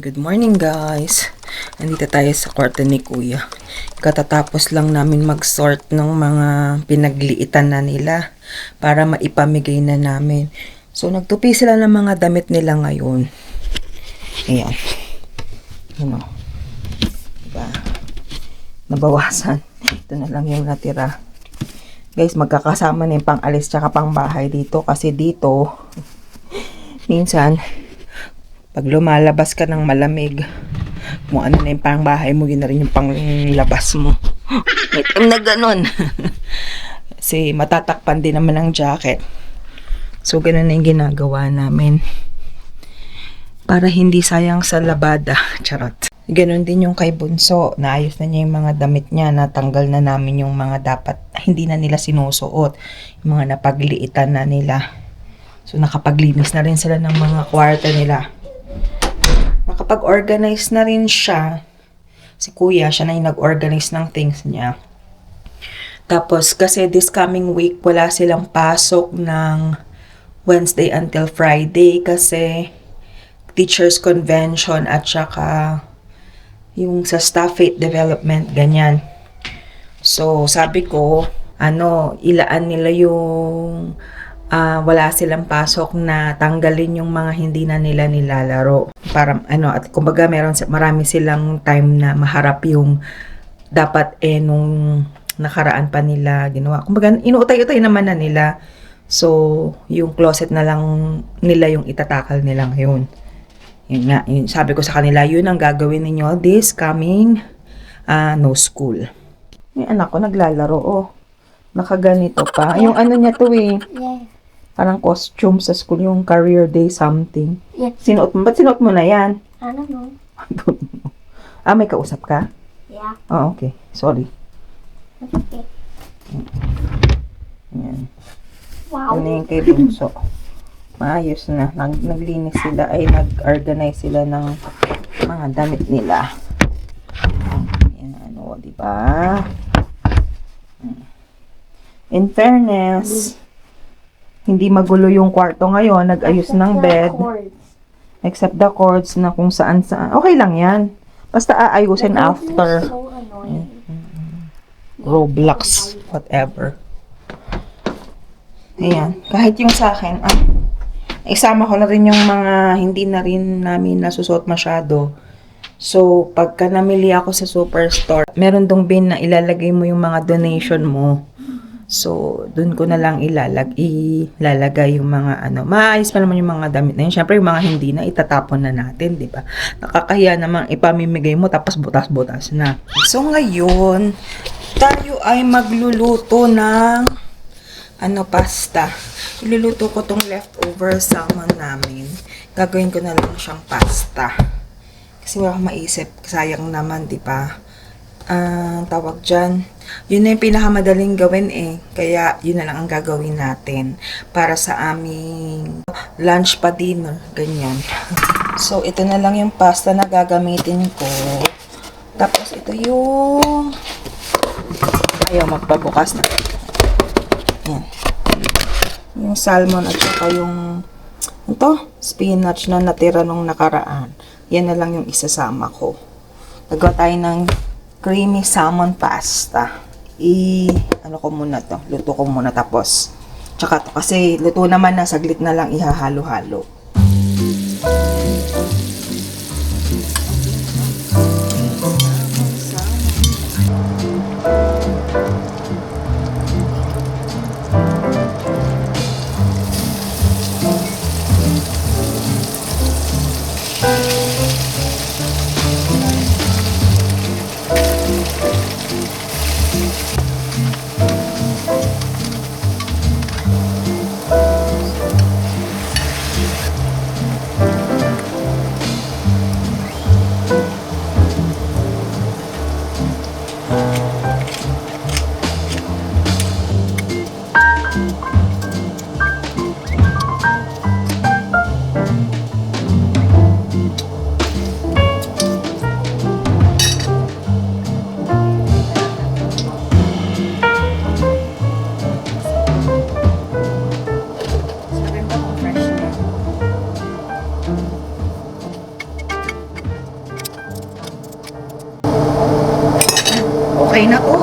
Good morning guys. Nandito tayo sa kwarto ni Kuya. Katatapos lang namin mag-sort ng mga pinagliitan na nila para maipamigay na namin. So nagtupi sila ng mga damit nila ngayon. Ayan. Ano? Diba? Nabawasan. Ito na lang yung natira. Guys, magkakasama na yung pang-alis tsaka pang-bahay dito kasi dito minsan pag lumalabas ka ng malamig, kung ano na yung pang-bahay mo, yun na rin yung pang-labas mo. May time na ganun. Kasi matatakpan din naman ng jacket. So, ganun na yung ginagawa namin. Para hindi sayang sa labada. Charot. Ganun din yung kay Bunso. Naayos na niya yung mga damit niya. Natanggal na namin yung mga dapat hindi na nila sinusuot. Yung mga napagliitan na nila. So, nakapaglinis na rin sila ng mga kwarto nila. Nakapag-organize na rin siya. Si Kuya, siya na yung nag-organize ng things niya. Tapos, kasi this coming week, wala silang pasok ng Wednesday until Friday kasi teachers convention at saka yung sa staff faith development, ganyan. So, sabi ko, ilaan nila yung wala silang pasok na tanggalin yung mga hindi na nila nilalaro. Para at kumbaga marami silang time na maharap yung dapat nung nakaraan pa nila ginawa. Kumbaga inuutay-utay naman na nila. So, yung closet na lang nila yung itatakal nila ngayon. Yun nga, sabi ko sa kanila, yun ang gagawin ninyo this coming no school. Yung anak ko naglalaro, nakaganito pa. Yung niya to Yeah. Parang costume sa school, yung career day something. Yeah. Sinuot mo? Ba't sinuot mo na yan? I don't know. May kausap ka? Yeah. Oh, okay. Sorry. That's okay. Yan. Wow. Ano yung kay Bunso? Maayos na. Naglinis sila, nag-organize sila ng mga damit nila. Yan, diba? In fairness, hindi magulo yung kwarto ngayon. Nag-ayos ng bed. Except the cords na kung saan. Okay lang yan. Basta aayusin after. So annoying. Roblox. Whatever. Ayan. Kahit yung sa akin, isama ko na rin yung mga hindi na rin namin nasusot masyado. So, pagka namili ako sa superstore, meron dong bin na ilalagay mo yung mga donation mo. So, dun ko na lang ilalagay yung mga maayos pa naman yung mga damit na yun. Siyempre, yung mga hindi na, itatapon na natin, di ba? Nakakahiya naman ipamimigay mo, tapos butas-butas na. So, ngayon, tayo ay magluluto ng pasta. Iluluto ko tong leftover salmon namin. Gagawin ko na lang siyang pasta. Kasi wala akong maisip. Sayang naman, di ba? Tawag dyan. Yun na yung pinakamadaling gawin Kaya yun na lang ang gagawin natin para sa aming lunch pa dinner. Ganyan. So, ito na lang yung pasta na gagamitin ko. Tapos, ito yung ayaw magpabukas na. Yan. Yung salmon at saka yung spinach na natira nung nakaraan. Yan na lang yung isasama ko. Nagawa tayo ng creamy salmon pasta. Ko muna to. Luto ko muna tapos. Tsaka to kasi luto naman na saglit na lang ihahalo-halo. Okay na to.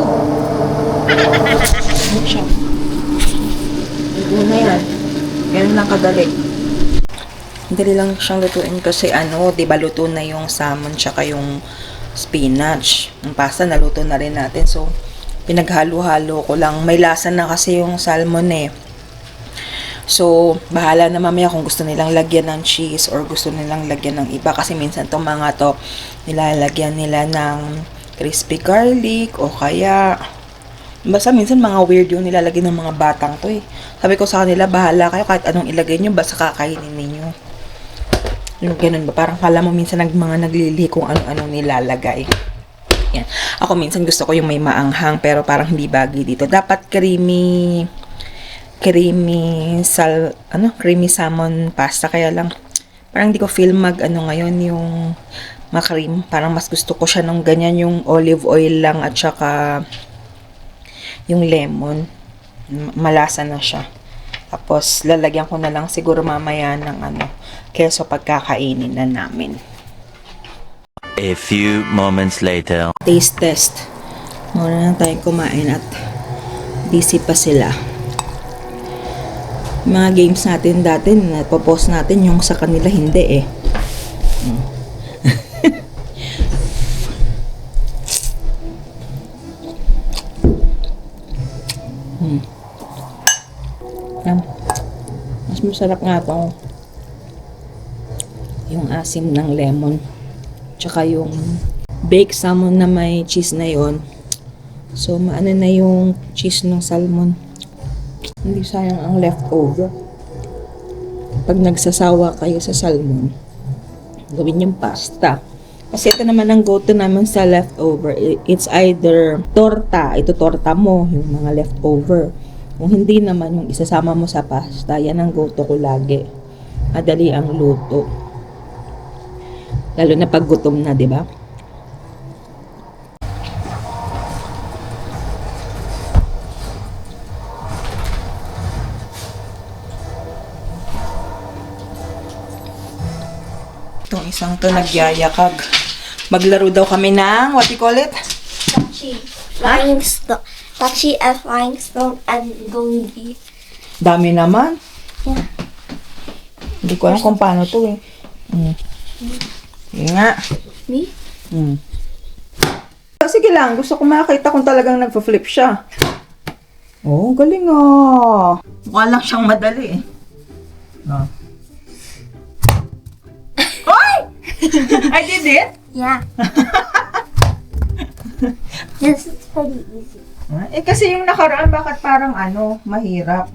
Ano siya? Luto na yan. Ganun lang kadali. Dali lang siyang lutuin kasi di ba luto na yung salmon tsaka yung spinach. Yung pasta naluto na rin natin. So, pinaghalo-halo ko lang. May lasa na kasi yung salmon eh. So, bahala na mamaya kung gusto nilang lagyan ng cheese or gusto nilang lagyan ng iba. Kasi minsan tong mga to, nilalagyan nila ng crispy garlic o kaya basta minsan mga weird yung nilalagay ng mga batang to eh. Sabi ko sa kanila, bahala kayo kahit anong ilagay nyo, basta kakainin ninyo. Yung ganun ba? Parang kala mo minsan mga naglilihi kung ano-anong nilalagay. Yan. Ako minsan gusto ko yung may maanghang pero parang hindi bagay dito. Dapat creamy salmon pasta. Kaya lang, parang hindi ko feel ngayon yung ma-cream. Parang mas gusto ko siya nung ganyan, yung olive oil lang at saka yung lemon. Malasa na siya. Tapos, lalagyan ko na lang siguro mamaya ng keso pagkakainin na namin. A few moments later. Taste test. Muna na tayong kumain at busy pa sila. Mga games natin dati, napopost natin yung sa kanila hindi eh. Yan. Mas masarap nga to. Yung asim ng lemon. Tsaka yung baked salmon na may cheese na yon. So, maano na yung cheese ng salmon. Hindi sayang ang leftover. Pag nagsasawa kayo sa salmon, gawin yung pasta. Kasi ito naman ang go-to naman sa leftover. It's either torta. Ito torta mo, yung mga leftover. Kung hindi naman, yung isasama mo sa pasta, yan ang go-to ko lagi. Madali ang luto. Lalo na pag gutom na, di ba? Itong isang to nagyayakag. Maglaro daw kami ng, what do you call it? Touchy. Flying stone. Touchy and flying stone and gongi. Dami naman. Yeah. Hindi ko alam kung paano to eh. Sige nga. Me? Sige lang, gusto ko makita kung talagang nagpa-flip siya. Oh, galing ah. Mukha lang siyang madali eh. Oh. Hoy! I did it? Yeah. Yes, it's pretty easy. Eh kasi yung nakaraan bakit parang mahirap.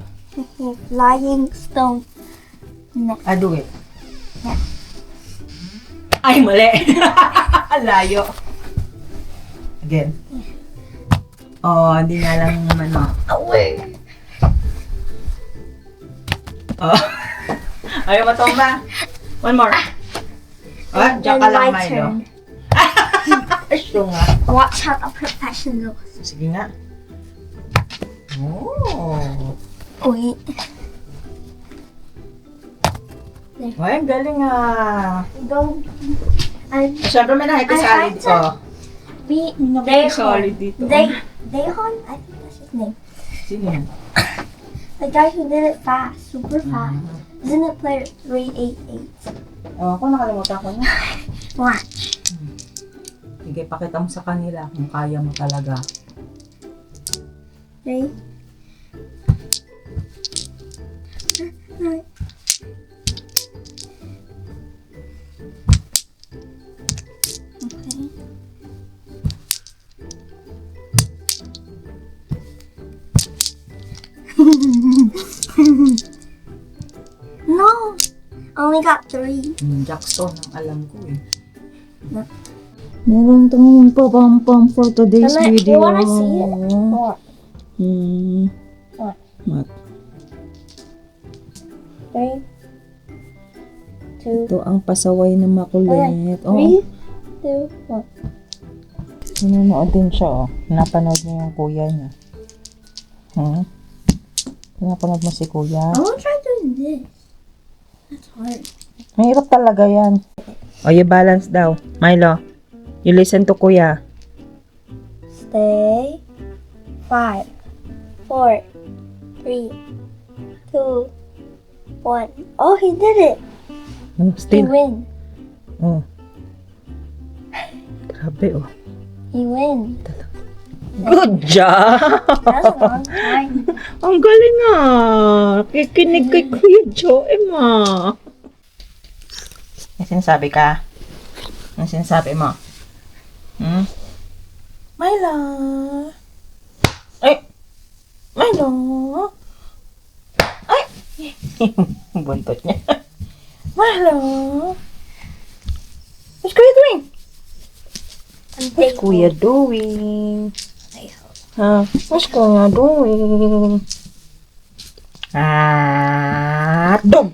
Flying stone. No. Do it. Yeah. Ay, mali. Layo. Again. Oh, hindi nga lang Away. Oh. Ayaw matomba. One more. Oh, diyan ka lang, Milo. Asyo nga. Watch out, a professional. Sige nga. Oh. Wait. Ay, ang galing ah. Go. And Siyempre may nakikisali dito. we Nakikisali dito. Dayhon, I think that's his name. Sino yan? The guy who did it fast, super fast. Isn't it player 388? Oh, ako nakalimutan ko na. Watch. Sige, pakita mo sa kanila kung kaya mo talaga. Ready? Right. Okay. No! Only got 3. Jackson, ang alam ko eh. No. Meron tong papampam for today's Mama, you video. wanna see it? What? What? What? 3, 2, Ito ang pasaway na makulit. 3, 2, 1. Nanonood din siya, oh. Napanood niya yung kuya niya. Pinapanood mo si kuya? I wanna try doing this. That's hard. Mahirap talaga yan. O, you balance daw. Milo, you listen to kuya. Stay. 5, 4, 3, 2, 1. Oh, he did it. Oh, He still. win. Oh. Grabe, oh. He win. Good job! That's a long time. Ang galing ah. Kikinig kay Kuya Joem ah. May sinasabi ka? Ano sinasabi mo? Hmm? Milo? Ay! Milo? Ay! Buntot niya. Milo? What's Kuya doing? I'm What's thankful. Kuya doing? What's Kuya doing? Dog!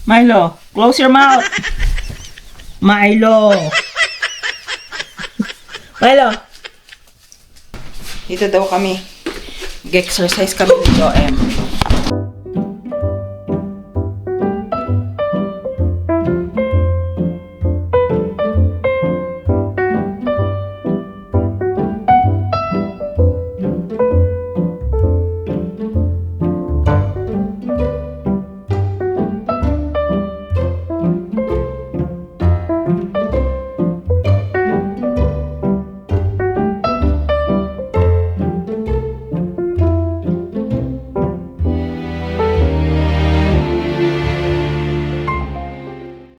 Milo, close your mouth. Milo. Milo. Dito daw kami. Mag-exercise kami ni Joem.